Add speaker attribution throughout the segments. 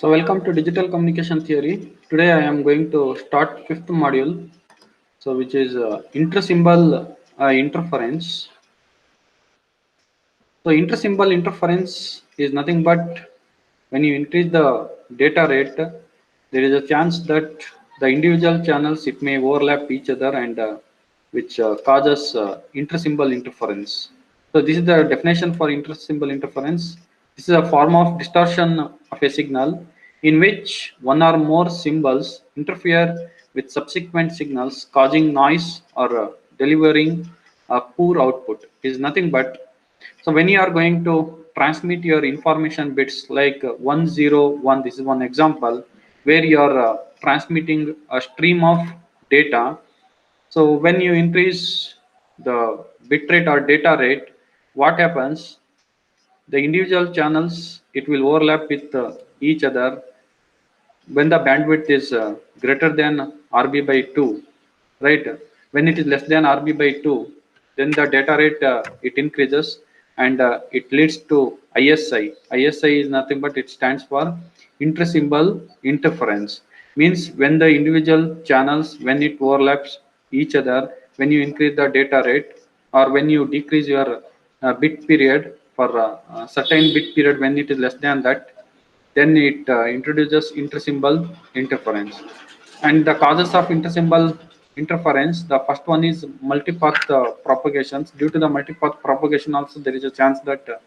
Speaker 1: So welcome to Digital Communication Theory. Today I am going to start fifth module. So which is intersymbol interference. So intersymbol interference is nothing but when you increase the data rate, there is a chance that the individual channels it may overlap each other and which causes intersymbol interference. So this is the definition for intersymbol interference. This is a form of distortion of a signal in which one or more symbols interfere with subsequent signals, causing noise or delivering a poor output. It is nothing but so when you are going to transmit your information bits like 101, this is one example where you are transmitting a stream of data. So when you increase the bit rate or data rate, what happens? The individual channels it will overlap with each other when the bandwidth is greater than RB by 2, right? When it is less than RB by 2, then the data rate it increases and it leads to ISI. ISI is nothing but it stands for intersymbol interference. Means when the individual channels, when it overlaps each other, when you increase the data rate or when you decrease your bit period for a certain bit period when it is less than that, then it introduces intersymbol interference. And the causes of intersymbol interference, the first one is multipath propagations. Due to the multipath propagation, also there is a chance that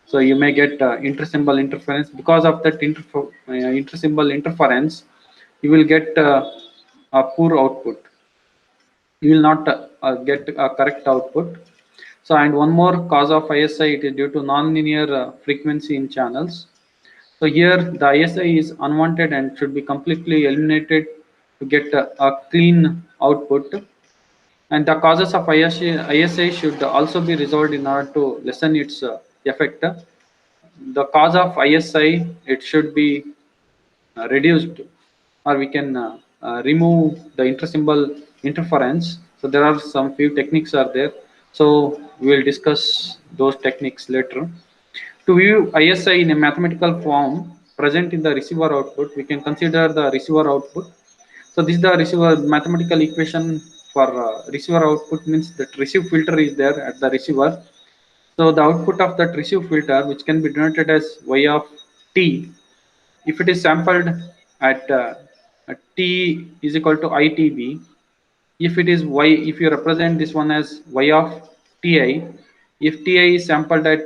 Speaker 1: so you may get intersymbol interference. Because of that intersymbol interference, you will get a poor output. You will not get a correct output. So, and one more cause of ISI, it is due to nonlinear frequency in channels. So here the ISI is unwanted and should be completely eliminated to get a clean output. And the causes of ISI should also be resolved in order to lessen its effect. The cause of ISI it should be reduced, or we can remove the intersymbol interference. So there are some few techniques are there. So we will discuss those techniques later. To view ISI in a mathematical form present in the receiver output, we can consider the receiver output. So this is the receiver mathematical equation for receiver output means that receive filter is there at the receiver. So the output of that receive filter, which can be denoted as y of t, if it is sampled at t is equal to ITB, if it is y, if you represent this one as y of ti, if ti is sampled at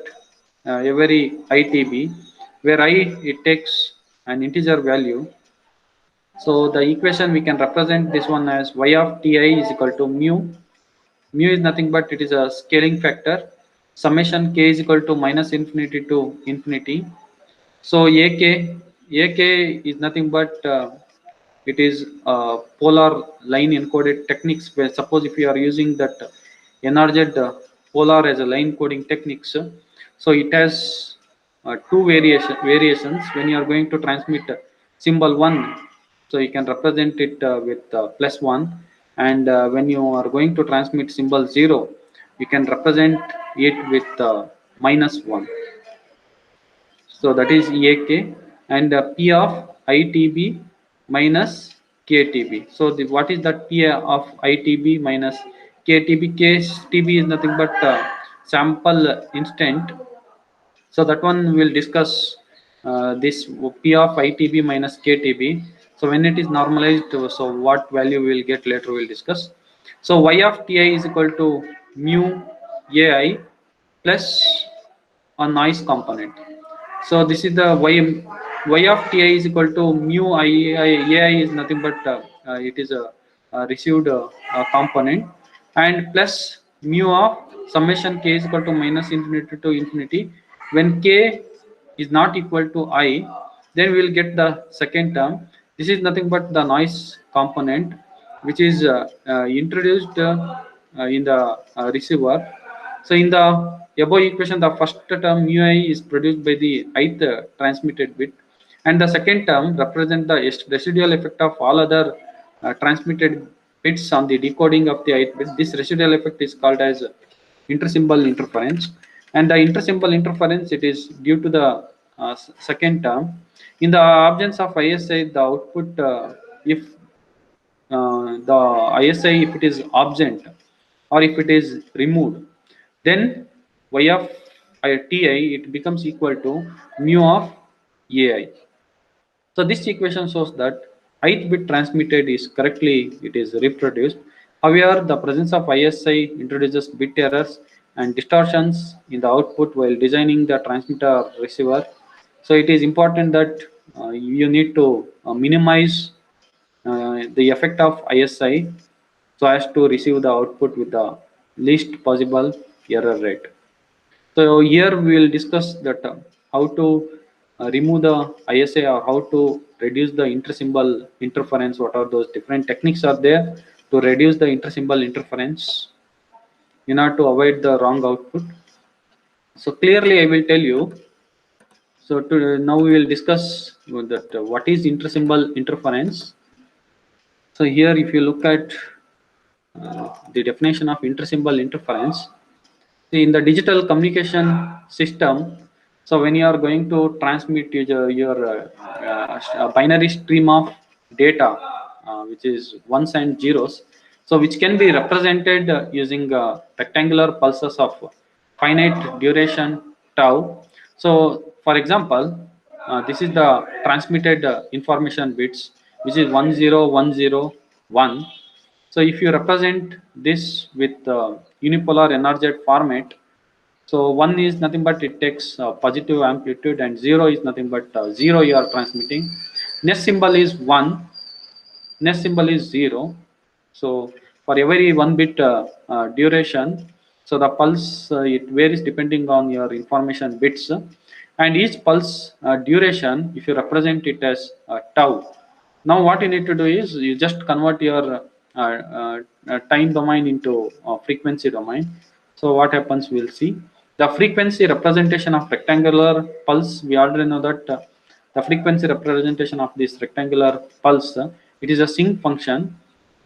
Speaker 1: every ITB, where I it takes an integer value, so the equation we can represent this one as y of ti is equal to mu. Mu is nothing but it is a scaling factor, summation k is equal to minus infinity to infinity. So ak is nothing but it is polar line encoded techniques, where suppose if you are using that NRZ polar as a line coding techniques, so it has two variations. When you are going to transmit symbol 1, so you can represent it with +1, and when you are going to transmit symbol 0, you can represent it with -1. So that is EAK, and P of ITB minus KTB. So what is that P of ITB minus KTB? KTB is nothing but sample instant. So that one will discuss this P of ITB minus KTB. So when it is normalized, so what value we will get later we will discuss. So Y of Ti is equal to mu AI plus a noise component. So this is the y of ti is equal to mu ai is nothing but it is a received component, and plus mu of summation k is equal to minus infinity to infinity. When k is not equal to I, then we will get the second term. This is nothing but the noise component which is introduced in the receiver. So in the above equation, the first term mu I is produced by the ith transmitted bit, and the second term represent the residual effect of all other transmitted bits on the decoding of the ith bit. This residual effect is called as intersymbol interference, and the intersymbol interference it is due to the second term. In the absence of ISI, the output, if the ISI, if it is absent or if it is removed, then y of ti, it becomes equal to mu of ai. So this equation shows that ith bit transmitted is correctly, it is reproduced. However, the presence of ISI introduces bit errors and distortions in the output while designing the transmitter or receiver. So it is important that you need to minimize the effect of ISI so as to receive the output with the least possible error rate. So here we will discuss that how to remove the ISA or how to reduce the intersymbol interference. What are those different techniques are there to reduce the intersymbol interference in order to avoid the wrong output. So clearly I will tell you. So now we will discuss that what is intersymbol interference. So here if you look at the definition of intersymbol interference, see, in the digital communication system, so when you are going to transmit your binary stream of data, which is ones and zeros, so which can be represented using rectangular pulses of finite duration tau. So, for example, this is the transmitted information bits, which is 10101. So if you represent this with unipolar NRZ format, so 1 is nothing but it takes positive amplitude and 0 is nothing but 0 you are transmitting. Next symbol is 1, next symbol is 0. So for every 1 bit duration, so the pulse it varies depending on your information bits, and each pulse duration, if you represent it as tau. Now what you need to do is you just convert your time domain into frequency domain. So what happens, we'll see. The frequency representation of rectangular pulse, we already know that the frequency representation of this rectangular pulse, it is a sinc function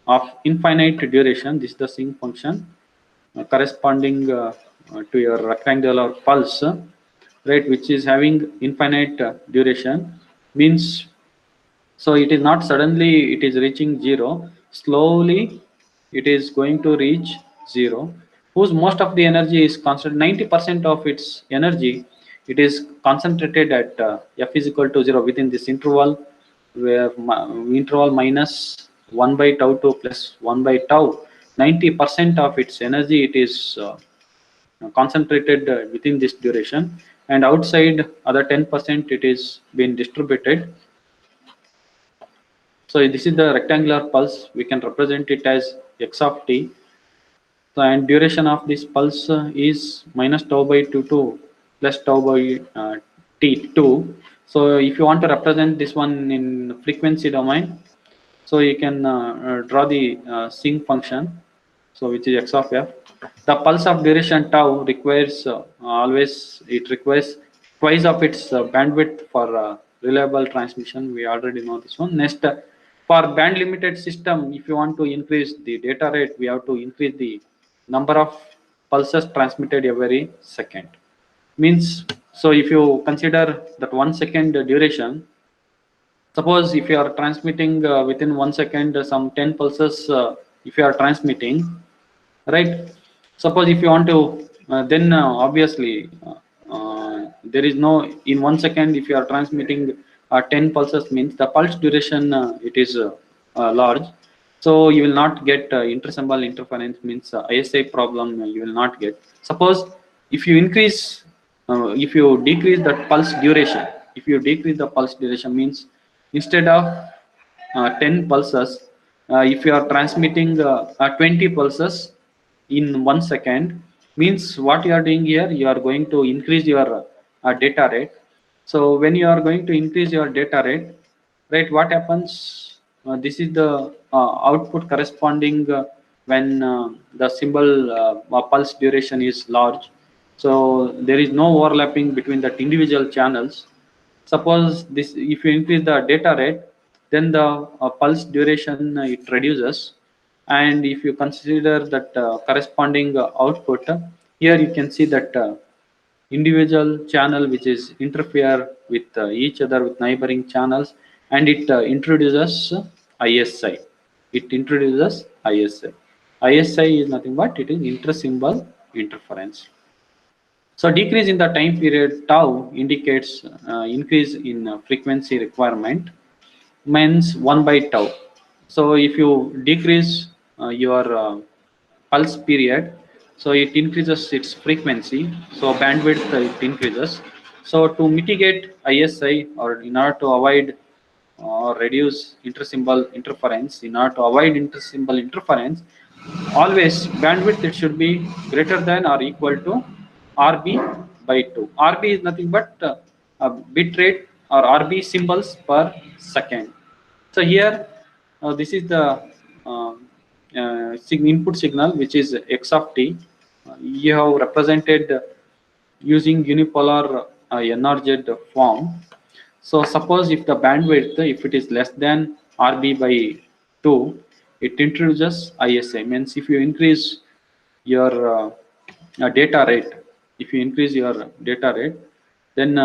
Speaker 1: of infinite duration. This is the sinc function corresponding to your rectangular pulse, right, which is having infinite duration. Means, so it is not suddenly it is reaching 0, slowly it is going to reach 0, whose most of the energy is constant. 90% of its energy it is concentrated at f is equal to 0 within this interval, where interval minus 1 by tau 2 plus 1 by tau. 90% of its energy it is concentrated within this duration, and outside other 10% it is being distributed. So this is the rectangular pulse. We can represent it as x of t. So and duration of this pulse is minus tau by 2 plus tau by t2. So if you want to represent this one in frequency domain, so you can draw the sinc function. So which is x of f. The pulse of duration tau requires always it requires twice of its bandwidth for reliable transmission. We already know this one. Next, for band limited system, if you want to increase the data rate, we have to increase the number of pulses transmitted every second. Means, so if you consider that 1 second duration, suppose if you are transmitting within 1 second some 10 pulses, if you are transmitting, right? Suppose if you want to, then obviously there is no, in 1 second if you are transmitting 10 pulses, means the pulse duration it is large, so you will not get intersymbol interference, means ISI problem you will not get. Suppose if you increase, if you decrease the pulse duration, if you decrease the pulse duration, means instead of 10 pulses, if you are transmitting 20 pulses in 1 second, means what you are doing here, you are going to increase your data rate. So when you are going to increase your data rate, right, what happens, this is the output corresponding when the symbol pulse duration is large, so there is no overlapping between the individual channels. Suppose this, if you increase the data rate, then the pulse duration it reduces, and if you consider that corresponding output, here you can see that individual channel which is interfere with each other with neighboring channels, and it introduces ISI. It introduces ISI. ISI is nothing but it is inter-symbol interference. So decrease in the time period tau indicates increase in frequency requirement, means 1 by tau. So if you decrease your pulse period, so it increases its frequency, so bandwidth it increases. So to mitigate ISI, or in order to avoid or reduce intersymbol interference, in order to avoid intersymbol interference, always bandwidth it should be greater than or equal to RB by 2. RB is nothing but bit rate or RB symbols per second. So here this is the input signal which is x of t. You have represented using unipolar NRZ form. So suppose if the bandwidth, if it is less than RB by 2, it introduces ISI. Means if you increase your data rate, if you increase your data rate, then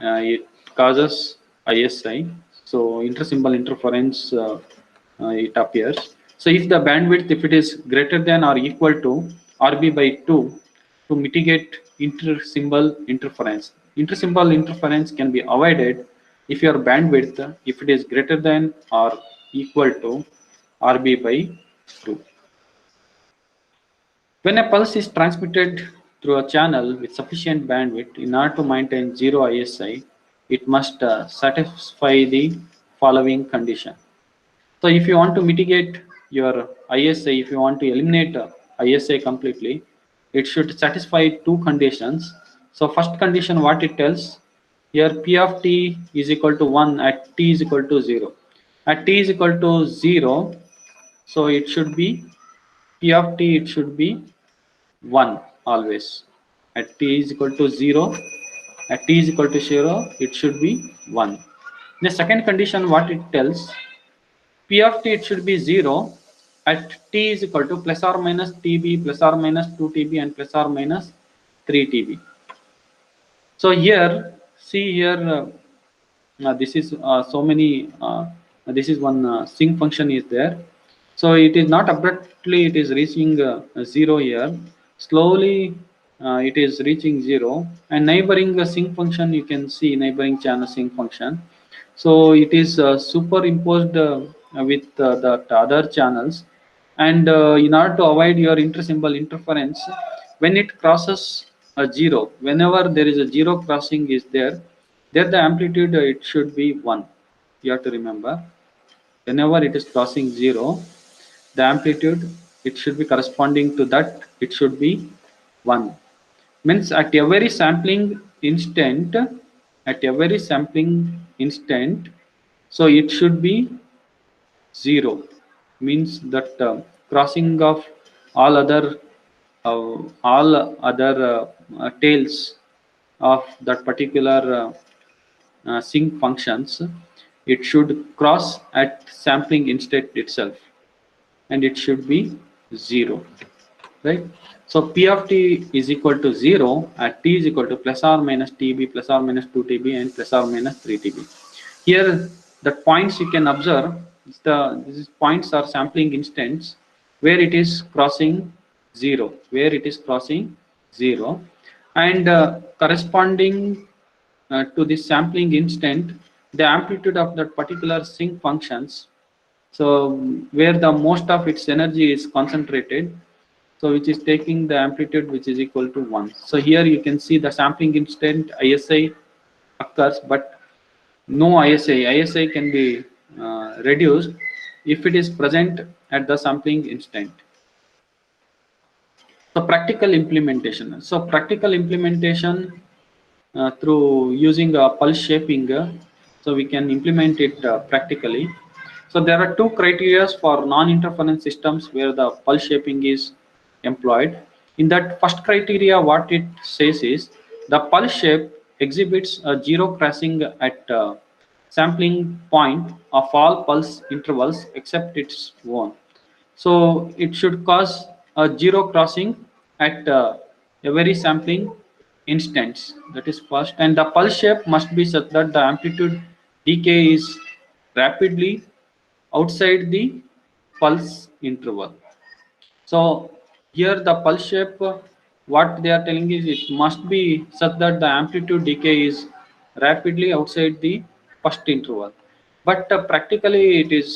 Speaker 1: it causes ISI. So intersymbol interference it appears. So if the bandwidth, if it is greater than or equal to RB by 2, to mitigate intersymbol interference. Intersymbol interference can be avoided if your bandwidth, if it is greater than or equal to RB by 2. When a pulse is transmitted through a channel with sufficient bandwidth, in order to maintain zero ISI, it must satisfy the following condition. So if you want to mitigate your ISI, if you want to eliminate ISI completely, it should satisfy two conditions. So first condition, what it tells here, P of t is equal to 1 at t is equal to 0. At t is equal to 0, so it should be P of t, it should be 1 always. At t is equal to 0, at t is equal to 0, it should be 1. The second condition, what it tells, P of t it should be 0 at t is equal to plus or minus TB, plus or minus 2 TB, and plus or minus 3 TB. So here, see here, this is so many, this is one sync function is there. So it is not abruptly, it is reaching 0 here. Slowly it is reaching 0, and neighboring sync function, you can see neighboring channel sync function. So it is superimposed with the other channels, and in order to avoid your intersymbol interference, when it crosses a 0, whenever there is a 0 crossing is there, the amplitude it should be 1. You have to remember, whenever it is crossing 0, the amplitude it should be corresponding to that, it should be 1. Means at every sampling instant, at every sampling instant, so it should be 0. Means that crossing of all other tails of that particular sync functions, it should cross at sampling instant itself, and it should be 0, right? So P of t is equal to 0 at t is equal to plus or minus TB, plus or minus 2 TB, and plus or minus 3 TB. Here the points you can observe, these points are sampling instants where it is crossing 0, where it is crossing 0, and corresponding to this sampling instant, the amplitude of that particular sync functions, so where the most of its energy is concentrated, so which is taking the amplitude which is equal to 1. So here you can see the sampling instant ISI occurs, but no ISI. ISI can be reduced if it is present at the sampling instant. So practical implementation. So practical implementation through using pulse shaping, so we can implement it practically. So there are two criteria for non-interference systems where the pulse shaping is employed. In that first criteria, what it says is the pulse shape exhibits a zero crossing at sampling point of all pulse intervals except its own. So it should cause a zero crossing at every sampling instants. That is first, and the pulse shape must be such that the amplitude decay is rapidly outside the pulse interval. So here the pulse shape, what they are telling is it must be such that the amplitude decay is rapidly outside the first interval. But practically it is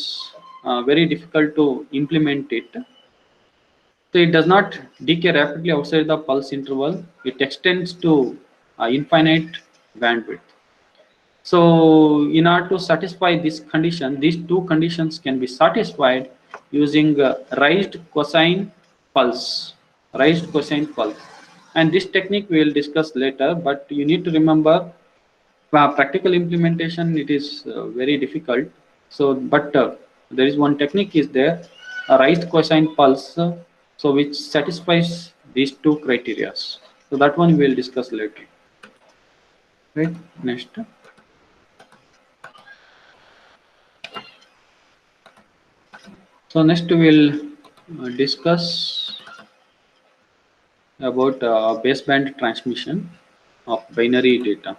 Speaker 1: very difficult to implement it. So it does not decay rapidly outside the pulse interval. It extends to infinite bandwidth. So in order to satisfy this condition, these two conditions can be satisfied using pulse, raised cosine pulse. And this technique we will discuss later, but you need to remember practical implementation, it is very difficult. So, but there is one technique is there, a raised cosine pulse, so which satisfies these two criteria. So that one we will discuss later. Right, next. So next we will discuss about baseband transmission of binary data.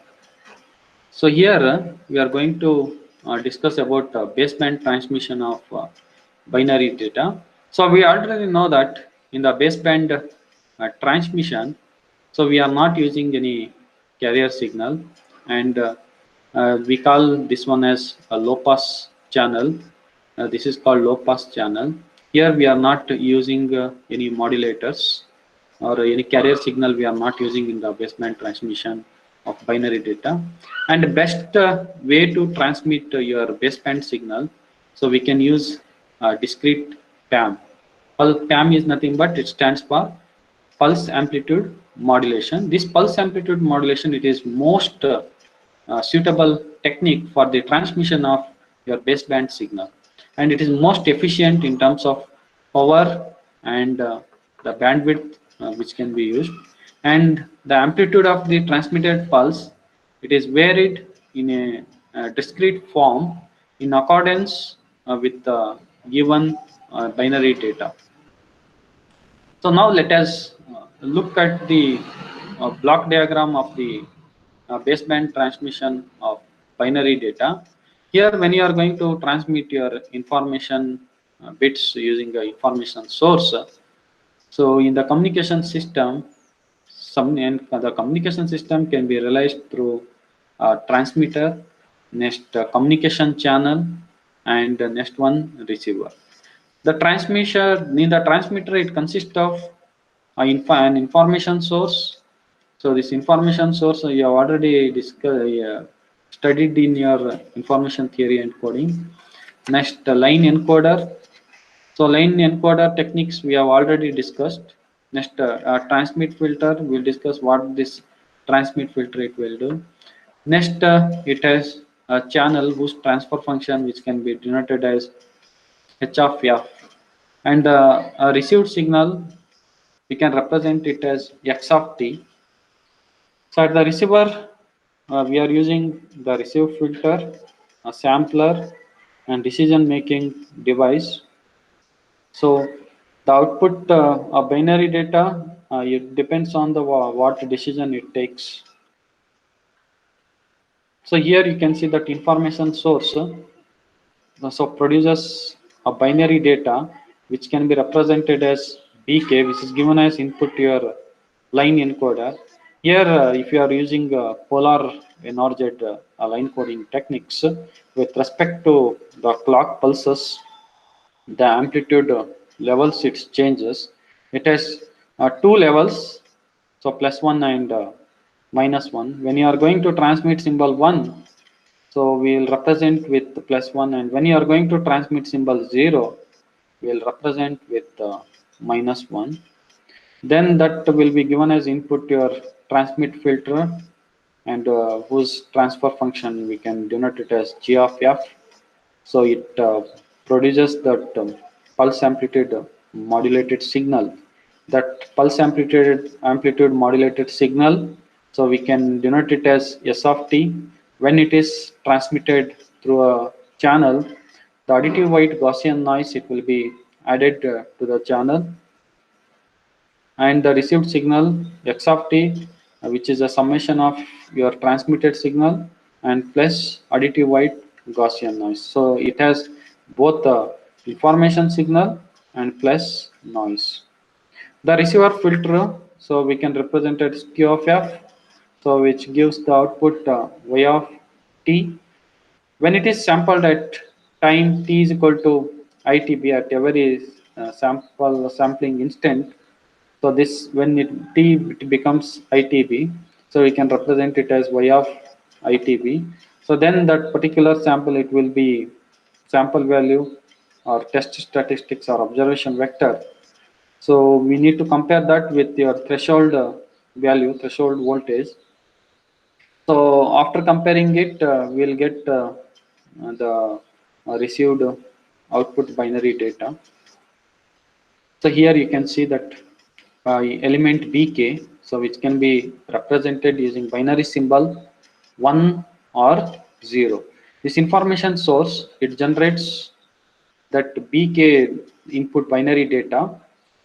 Speaker 1: So here we are going to discuss about baseband transmission of binary data. So we already know that in the baseband transmission, so we are not using any carrier signal, and we call this one as a low pass channel. This is called low pass channel. Here we are not using any modulators or any carrier signal. We are not using in the baseband transmission of binary data. And the best way to transmit your baseband signal, so we can use discrete PAM. Well, PAM is nothing but it stands for pulse amplitude modulation. This pulse amplitude modulation, it is most suitable technique for the transmission of your baseband signal, and it is most efficient in terms of power and the bandwidth which can be used. And the amplitude of the transmitted pulse, it is varied in a discrete form in accordance with the given binary data. So now let us look at the block diagram of the baseband transmission of binary data. Here, when you are going to transmit your information bits using a information source, so in the communication system, the communication system can be realized through transmitter, next communication channel, and next one receiver. The transmission in the transmitter, it consists of an information source. So this information source you have already studied in your information theory and coding. Next, line encoder. So line encoder techniques we have already discussed. Next, transmit filter. We'll discuss what this transmit filter it will do. Next, it has a channel whose transfer function which can be denoted as h of f, and a received signal we can represent it as x of t. So at the receiver, we are using the receive filter, a sampler, and decision making device. So the output of binary data, it depends on the what decision it takes. So here you can see that information source so produces a binary data which can be represented as bk, which is given as input to your line encoder. Here if you are using polar NRZ line coding techniques, with respect to the clock pulses, the amplitude levels it changes. It has two levels, so plus one and minus one. When you are going to transmit symbol 1, so we will represent with plus 1, and when you are going to transmit symbol 0, we will represent with minus 1. Then that will be given as input to your transmit filter, and whose transfer function we can denote it as g of f. So it produces that pulse amplitude modulated signal. That pulse amplitude modulated signal, so we can denote it as s of t. When it is transmitted through a channel, the additive white Gaussian noise, it will be added to the channel, and the received signal x of t, which is a summation of your transmitted signal and plus additive white Gaussian noise. So it has both the information signal and plus noise. The receiver filter, so we can represent it as Q of f, so which gives the output y of t. When it is sampled at time t is equal to itb at every sampling instant, so this when it becomes itb, so we can represent it as y of itb. So then that particular sample, it will be sample value or test statistics or observation vector. So we need to compare that with your threshold value, threshold voltage. So after comparing it, we'll get the received output binary data. So here you can see that element bk, so which can be represented using binary symbol 1 or 0. This information source, it generates that bk input binary data.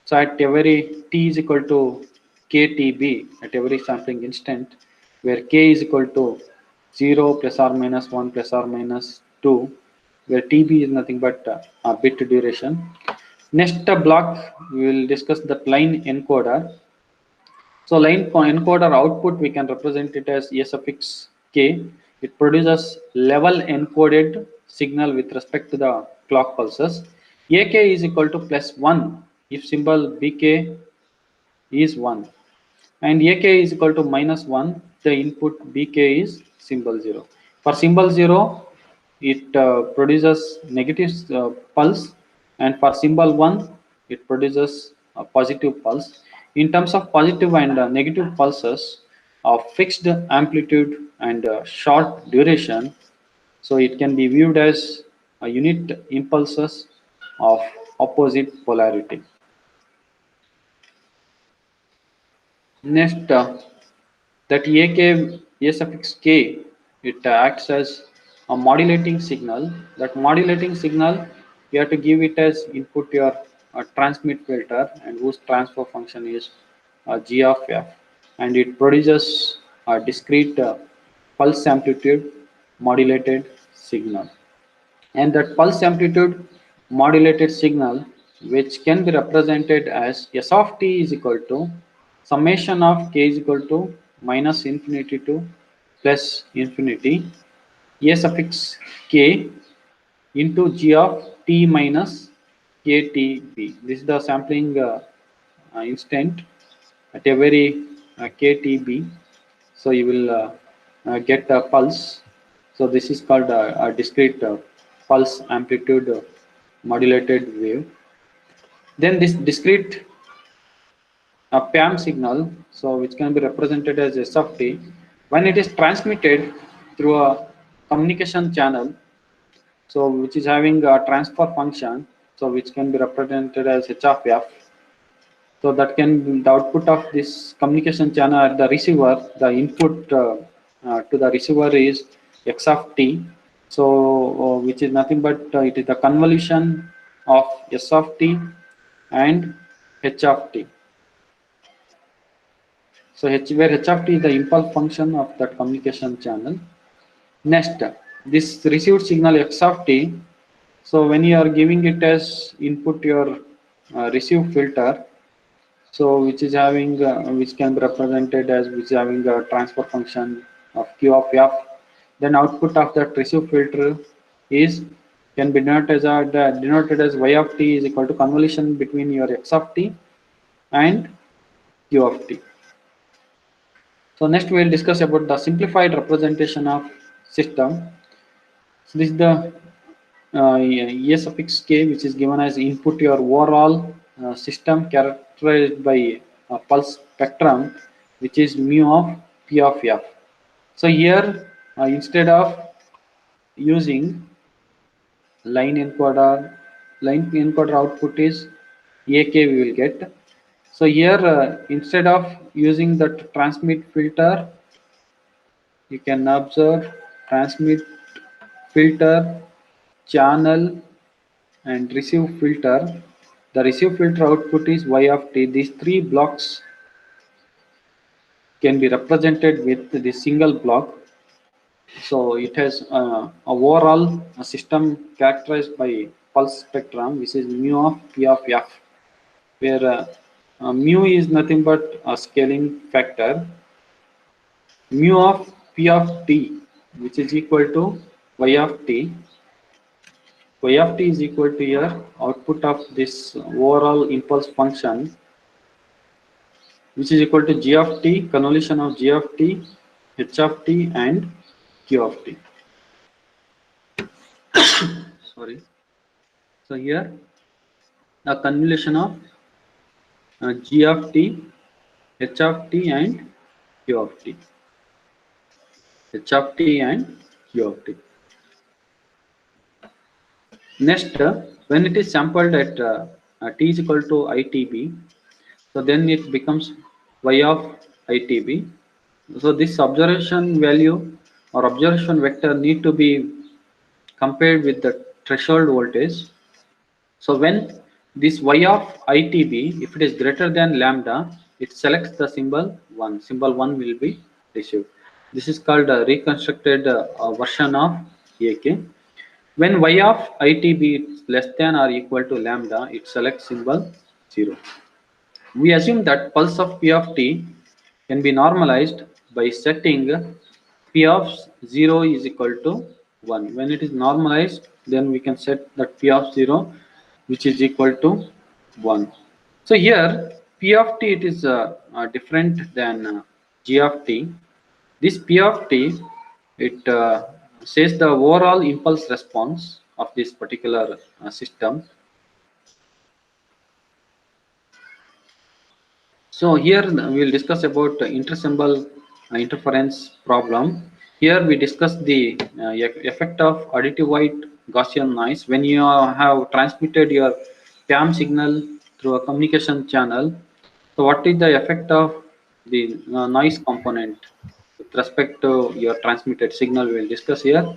Speaker 1: So at every t is equal to ktb at every sampling instant, where k is equal to 0 plus or minus 1 plus or minus 2, where tb is nothing but a bit duration. Next block, we will discuss the line encoder. So line encoder output, we can represent it as S suffix k. It produces level encoded signal with respect to the clock pulses. AK is equal to plus 1 if symbol BK is 1, and AK is equal to minus 1, the input BK is symbol 0. For symbol 0, it produces negative pulse, and for symbol 1, it produces a positive pulse. In terms of positive and negative pulses of fixed amplitude and short duration, so it can be viewed as a unit impulses of opposite polarity. Next, that A suffix k, it acts as a modulating signal. That modulating signal, you have to give it as input your transmit filter, and whose transfer function is g of f, and it produces a discrete pulse amplitude modulated signal. And that pulse amplitude modulated signal, which can be represented as S of t is equal to summation of k is equal to minus infinity to plus infinity a suffix k into g of t minus ktb. This is the sampling instant at a very ktb. So you will get a pulse. So this is called a discrete pulse amplitude modulated wave. Then this discrete PAM signal, so which can be represented as S of t, when it is transmitted through a communication channel, so which is having a transfer function, so which can be represented as H of f. So that can the output of this communication channel at the receiver, the input to the receiver is x of t. So which is nothing but it is the convolution of s of t and h of t. So where h of t is the impulse function of that communication channel. Next, this received signal x of t. So when you are giving it as input your receive filter, so which is having which can be represented as which is having a transfer function of q of f, then output of that receive filter is can be denoted as y of t is equal to convolution between your x of t and q of t. So next we will discuss about the simplified representation of system. So this is the E suffix k, which is given as input your overall system characterized by a pulse spectrum, which is mu of p of f. So here instead of using line encoder, line encoder output is AK we will get. So here instead of using that transmit filter, you can observe transmit filter, channel, and receive filter. The receive filter output is y of t. These three blocks can be represented with the single block. So it has a overall system characterized by pulse spectrum, which is mu of P of f, where mu is nothing but a scaling factor, mu of P of t, which is equal to y of t. Y of t is equal to your output of this overall impulse function, which is equal to g of t, convolution of g of t, h of t, and q of t. Sorry. So here a convolution of g of t, h of t, and q of t, h of t and q of t. Next, when it is sampled at t is equal to itb, so then it becomes y of itb. So this observation value or observation vector need to be compared with the threshold voltage. So when this y of itb, if it is greater than lambda, it selects the symbol 1. Symbol 1 will be received. This is called a reconstructed version of AK. When y of itb is less than or equal to lambda, it selects symbol 0. We assume that pulse of p of t can be normalized by setting p of 0 is equal to 1. When it is normalized, then we can set that p of 0 which is equal to 1. So here p of t, it is different than g of t. This p of t, it says the overall impulse response of this particular system. So here we will discuss about intersymbol interference problem. Here we discuss the effect of additive white Gaussian noise when you have transmitted your PAM signal through a communication channel. So what is the effect of the noise component with respect to your transmitted signal? We will discuss here.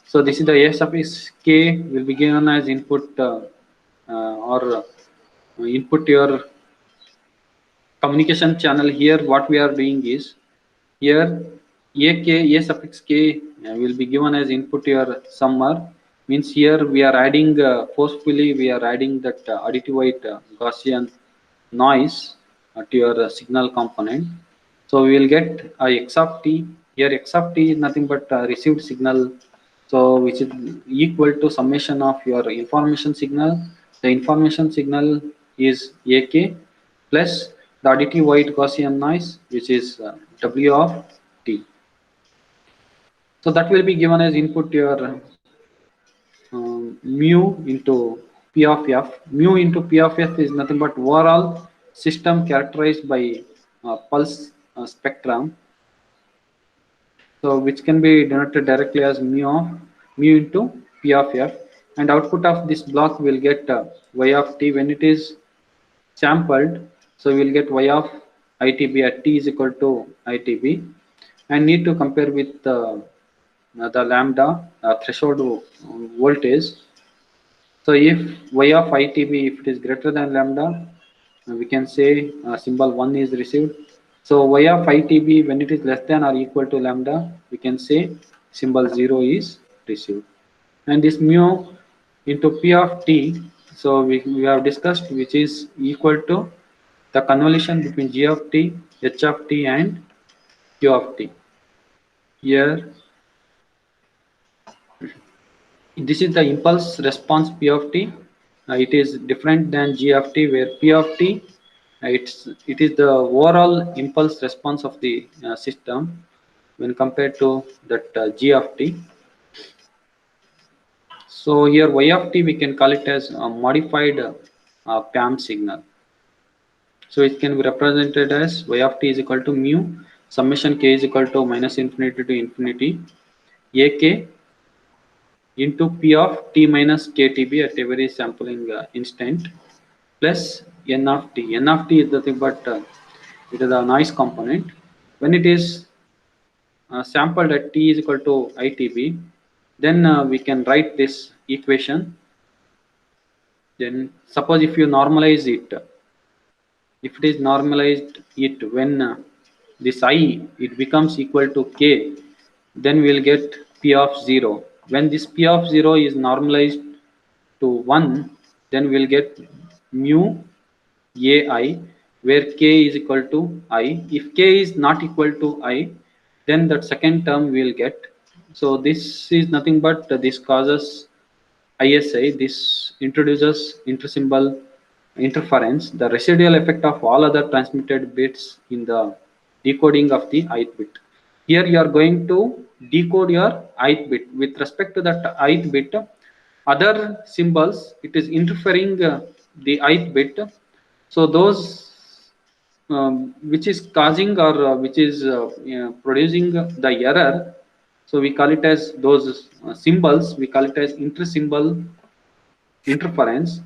Speaker 1: So this is the A suffix k will be given as input or input your communication channel. Here what we are doing is, here a suffix k will be given as input your summer, means here we are adding forcefully we are adding that additive white Gaussian noise to your signal component. So we will get a x of t. Here x of t is nothing but received signal, so which is equal to summation of your information signal. The information signal is ak plus the additive white Gaussian noise, which is w of t. So that will be given as input your mu into p of f. Mu into p of f is nothing but overall system characterized by pulse spectrum, so which can be denoted directly as mu into p of f, and output of this block will get y of t when it is sampled. So we will get y of itb at t is equal to itb, and need to compare with the lambda threshold voltage. So if y of itb, if it is greater than lambda, we can say symbol 1 is received. So y of itb when it is less than or equal to lambda, we can say symbol 0 is received. And this mu into p of t, so we have discussed, which is equal to the convolution between g of t, h of t, and q of t. Here this is the impulse response p of t. It is different than g of t, where p of t, it is the overall impulse response of the system when compared to that g of t. So here y of t, we can call it as a modified PAM signal. So it can be represented as y of t is equal to mu summation k is equal to minus infinity to infinity ak into p of t minus ktb at every sampling instant plus n of t. N of t is nothing but it is a noise component. When it is sampled at t is equal to itb, then we can write this equation. Then suppose if you normalize it, if it is normalized it when this I, it becomes equal to k, then we'll get p of 0. When this p of 0 is normalized to 1, then we'll get mu ai, where k is equal to I. If k is not equal to I, then that second term we'll get. So this is nothing but this causes ISI. This introduces intersymbol interference, the residual effect of all other transmitted bits in the decoding of the ith bit. Here you are going to decode your ith bit. With respect to that ith bit, other symbols, it is interfering the ith bit. So those which is causing or which is producing the error, so we call it as those symbols, we call it as intersymbol interference.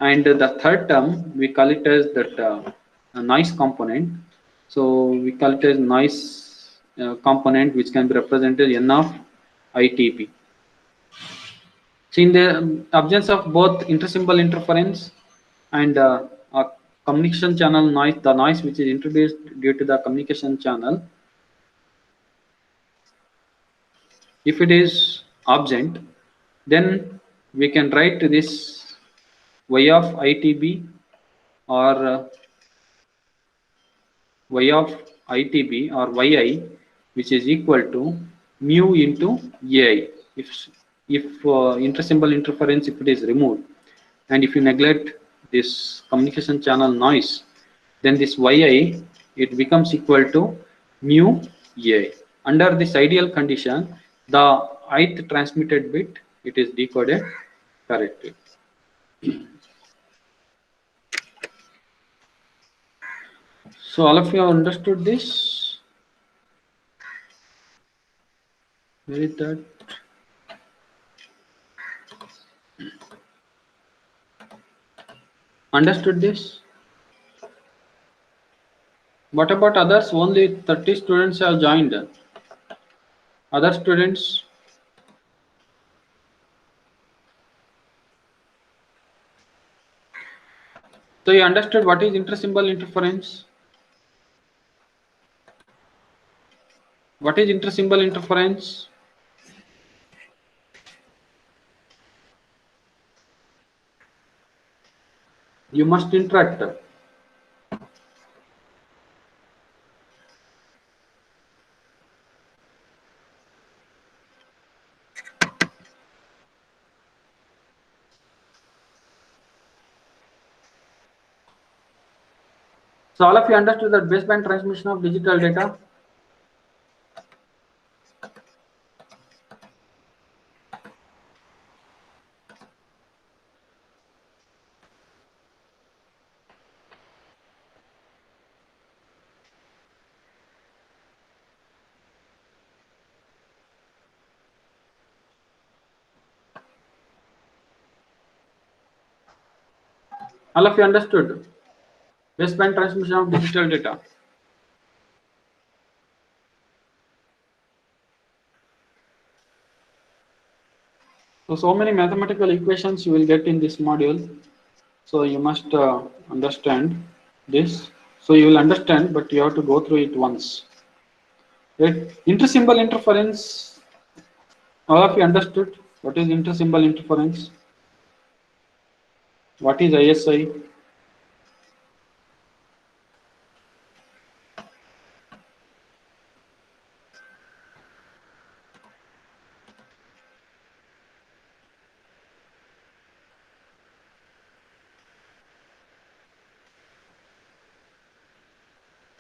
Speaker 1: And the third term, we call it as that noise component. So we call it as noise component, which can be represented n of ITB. So in the absence of both intersymbol interference and communication channel noise, the noise which is introduced due to the communication channel, if it is absent, then we can write this y of ITB or y of ITB or yi, which is equal to mu into ai. If intersymbol interference, if it is removed, and if you neglect this communication channel noise, then this yi, it becomes equal to mu ai. Under this ideal condition, the ith transmitted bit, it is decoded correctly. So all of you have understood this? Where is that? Understood this? What about others? Only 30 students have joined. Other students? So you understood what is intersymbol interference? What is intersymbol interference? You must interact. So all of you understood that baseband transmission of digital data? All of you understood baseband transmission of digital data? So many mathematical equations you will get in this module. So you must understand this. So you will understand, but you have to go through it once. Right? Intersymbol interference. All of you understood what is intersymbol interference? What is ISI?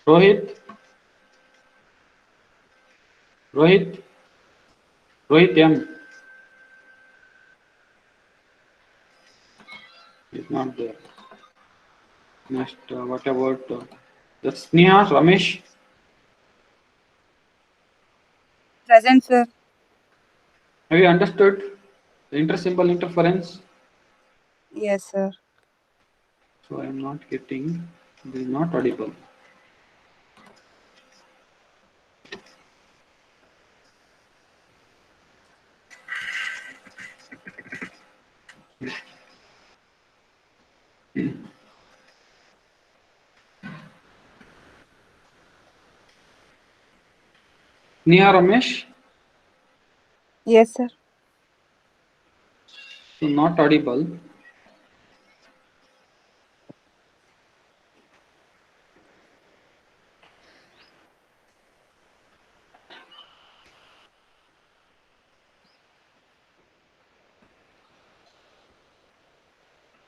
Speaker 1: Rohit? Rohit? Rohit M. Is not there. Next, what about that's Sneha, Ramesh?
Speaker 2: Present, sir.
Speaker 1: Have you understood the intersymbol interference?
Speaker 2: Yes, sir.
Speaker 1: So I am not getting, it is not audible. Neha Ramesh,
Speaker 2: Yes, sir.
Speaker 1: not audible.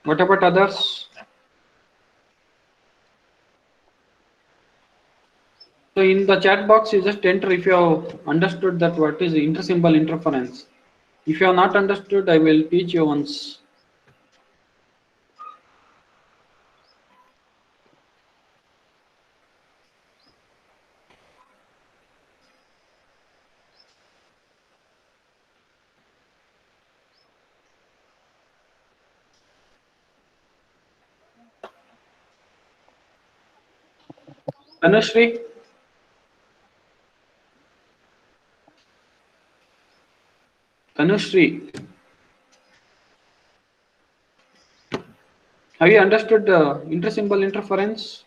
Speaker 1: What about others? So in the chat box, you just enter if you have understood that what is intersymbol interference. If you have not understood, I will teach you once. Tanushree, Tanushree, have you understood intersymbol interference?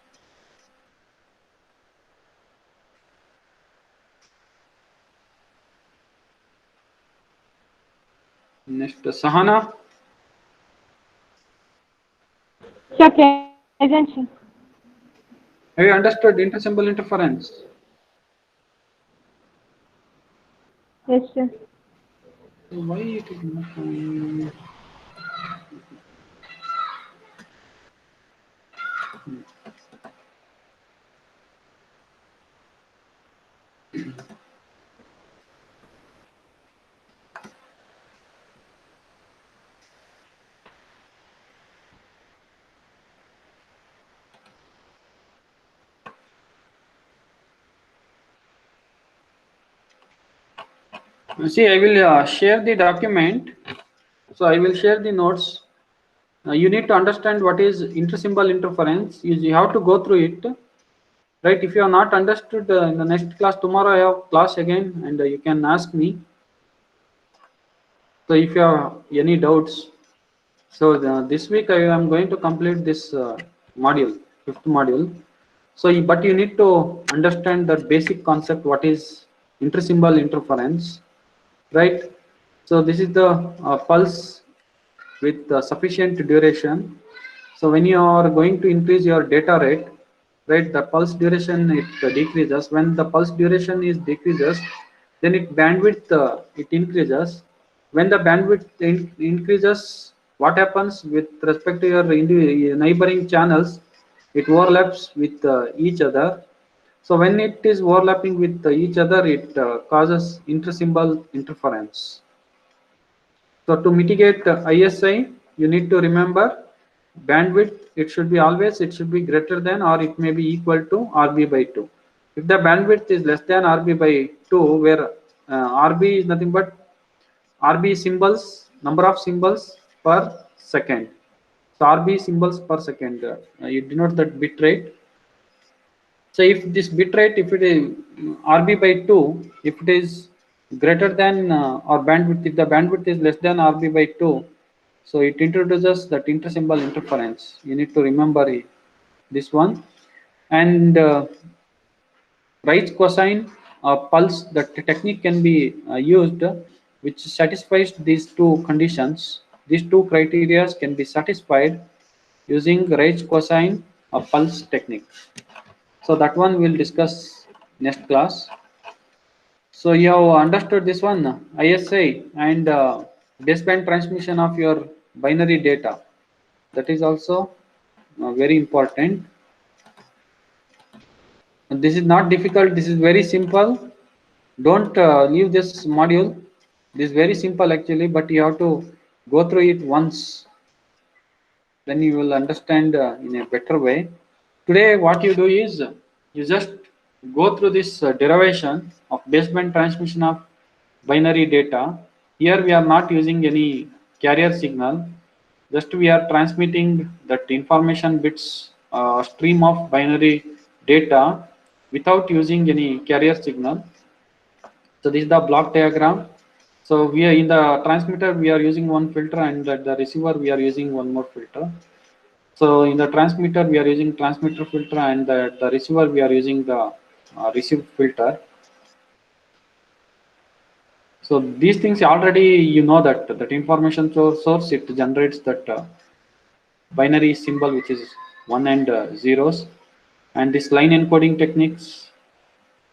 Speaker 1: Next, Sahana,
Speaker 3: Sir, present, sir.
Speaker 1: have you understood intersymbol interference?
Speaker 3: Yes, sir.
Speaker 1: Why it is not See, I will share the document. So I will share the notes. You need to understand what is intersymbol interference. You have to go through it, right? If you have not understood, in the next class tomorrow I have class again, and you can ask me. So if you have any doubts, so this week I am going to complete this module, fifth module. So, but you need to understand the basic concept. What is intersymbol interference, right? So this is the pulse with sufficient duration. So when you are going to increase your data rate, right, the pulse duration it decreases. When the pulse duration is decreases, then it bandwidth it increases. When the bandwidth increases, what happens with respect to your neighboring channels? It overlaps with each other. So when it is overlapping with each other, it causes intersymbol interference. So to mitigate ISI, you need to remember bandwidth. It should be always it should be greater than or it may be equal to RB by 2. If the bandwidth is less than RB by 2, where RB is nothing but RB symbols, number of symbols per second. So RB symbols per second. You denote that bit rate. So if this bit rate, if it is RB by 2, if it is greater than or bandwidth, if the bandwidth is less than RB by 2, so it introduces that intersymbol interference. You need to remember this one. And Ray's cosine pulse, that technique can be used which satisfies these two conditions. These two criteria can be satisfied using Ray's cosine pulse technique. So that one we'll discuss next class. So you have understood this one, ISI and baseband transmission of your binary data. That is also very important. And this is not difficult. This is very simple. Don't leave this module. This is very simple actually, but you have to go through it once. Then you will understand in a better way. Today, what you do is you just go through this derivation of baseband transmission of binary data. Here we are not using any carrier signal, just we are transmitting that information bits stream of binary data without using any carrier signal. So this is the block diagram. So we are in the transmitter we are using one filter, and at the receiver we are using one more filter. So in the transmitter we are using transmitter filter, and the receiver we are using the receive filter. So these things already you know that information source it generates that binary symbol which is 1 and zeros, and this line encoding techniques.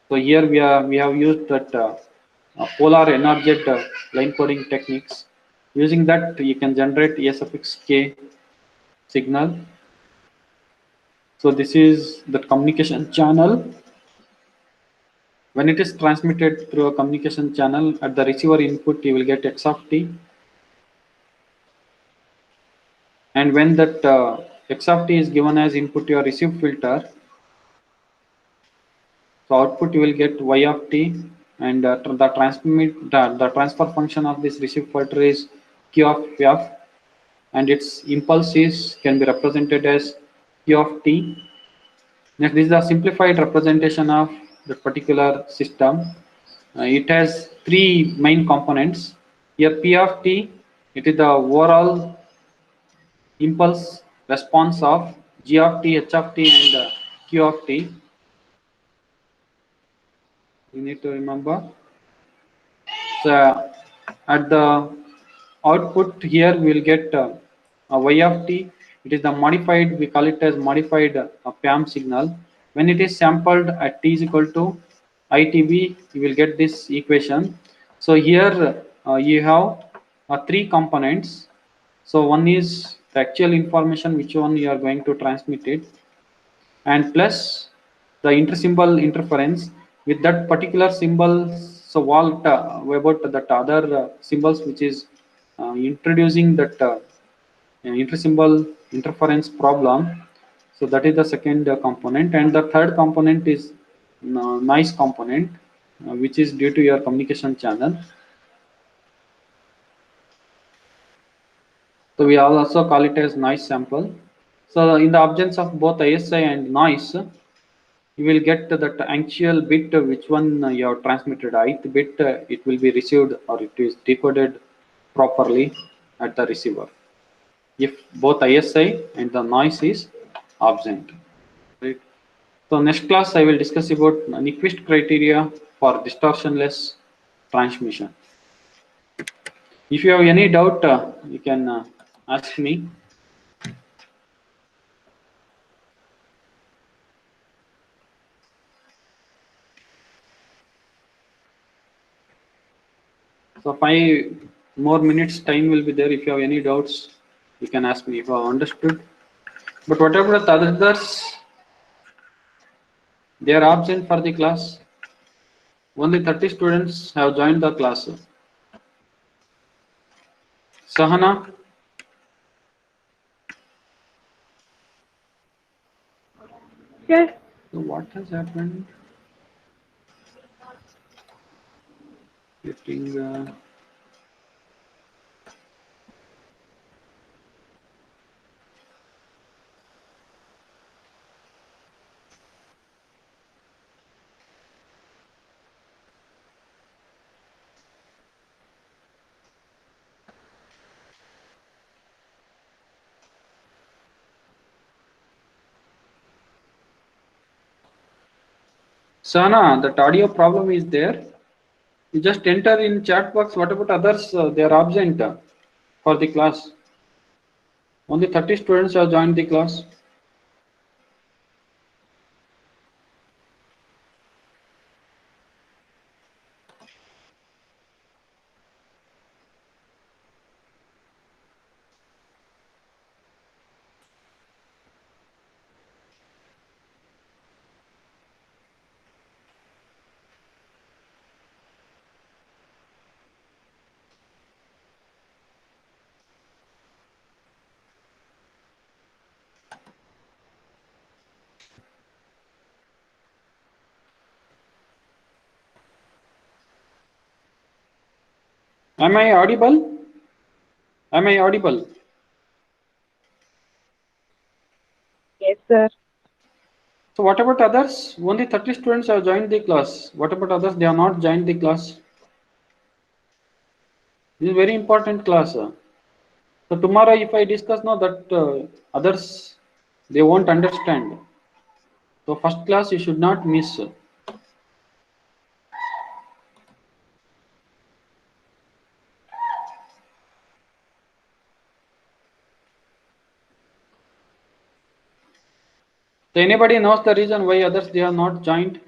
Speaker 1: So here we have used that polar NRZ line coding techniques. Using that you can generate a suffix k signal. So this is the communication channel. When it is transmitted through a communication channel, at the receiver input you will get x of t, and when that x of t is given as input to your receive filter, so output you will get y of t, and the transfer function of this receive filter is q of f, and its impulse is can be represented as q of t. Next, this is a simplified representation of the particular system. It has three main components. Here p of t, it is the overall impulse response of g of t, h of t, and q of t. You need to remember. So at the output here we will get a y of t. It is the modified, we call it as modified PAM signal. When it is sampled at t is equal to ITB, you will get this equation. So here you have three components. So one is the actual information, which one you are going to transmit it, and plus the intersymbol interference with that particular symbol. So what about that other symbols which is introducing that intersymbol interference problem. So that is the second component, and the third component is noise component, which is due to your communication channel. So we also call it as noise sample. So in the absence of both ISI and noise, you will get that actual bit which one you have transmitted. Ith bit it will be received or it is decoded properly at the receiver if both ISI and the noise is absent. Right. So next class I will discuss about Nyquist criteria for distortionless transmission. If you have any doubt, you can ask me. So 5 more minutes time will be there. If you have any doubts, you can ask me if I understood. But whatever the others, they are absent for the class. Only 30 students have joined the class. Sahana,
Speaker 3: Yes.
Speaker 1: so what has happened? Getting Sahana, that audio problem is there. You just enter in chat box. What about others? They are absent for the class. Only 30 students have joined the class. Am I audible? Am I audible?
Speaker 2: Yes, sir.
Speaker 1: So what about others? Only 30 students have joined the class. What about others? They have not joined the class. This is very important class. So tomorrow if I discuss now that others, they won't understand. So first class you should not miss. So anybody knows the reason why others they are not joined?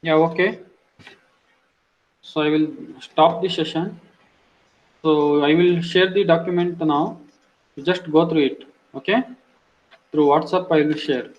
Speaker 1: Yeah, okay. So I will stop the session. So I will share the document now. You just go through it. Okay. Through WhatsApp I will share.